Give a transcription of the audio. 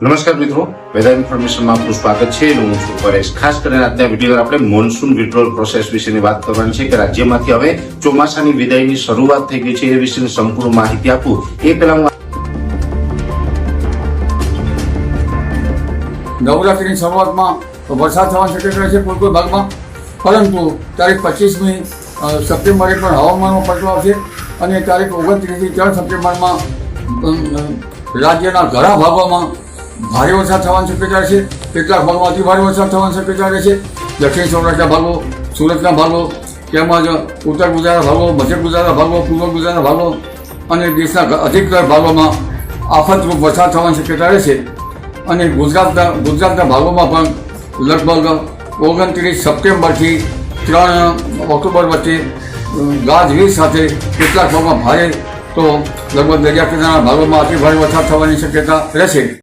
નમસ્કાર મિત્રો, વેધર ઇન્ફોર્મેશનમાં આપનું સ્વાગત છે. હું છું પરેશ. ખાસ કરીને આજના વિડીયોમાં આપણે મોન્સૂન વિડ્રોલ પ્રોસેસ વિશેની વાત કરવાની છે કે રાજ્યમાંથી હવે ચોમાસાની વિદાયની શરૂઆત થઈ ગઈ છે એ વિશેની સંપૂર્ણ માહિતી આપું એ પહેલા હું નવરાત્રિની શરૂઆતમાં વરસાદ થવાની શક્યતા છે કોઈ ભાગમાં, પરંતુ તારીખ 25મી સપ્ટેમ્બરે પણ હવામાનમાં પલટો આવશે અને તારીખ 29થી 3 સપ્ટેમ્બરમાં રાજ્યના ઘણા ભાગોમાં ભારે વરસાદ થવાની શક્યતા છે. કેટલાક ભાગમાં અતિ ભારે વરસાદ થવાની શક્યતા રહેશે. દક્ષિણ સૌરાષ્ટ્રના ભાગો, સુરતના ભાગો, તેમજ ઉત્તર ગુજરાતના ભાગો, મધ્ય ગુજરાતના ભાગો, પૂર્વ ગુજરાતના ભાગો અને દેશના અધિકતર ભાગોમાં આફતરૂપ વરસાદ થવાની શક્યતા રહેશે. અને ગુજરાતના ભાગોમાં પણ લગભગ 29 સપ્ટેમ્બરથી 3 ઓક્ટોબર વચ્ચે ગાજવીજ સાથે કેટલાક ભાગમાં ભારે તો લગભગ દરિયા કિનારાના ભાગોમાં અતિ ભારે વરસાદ થવાની શક્યતા રહેશે.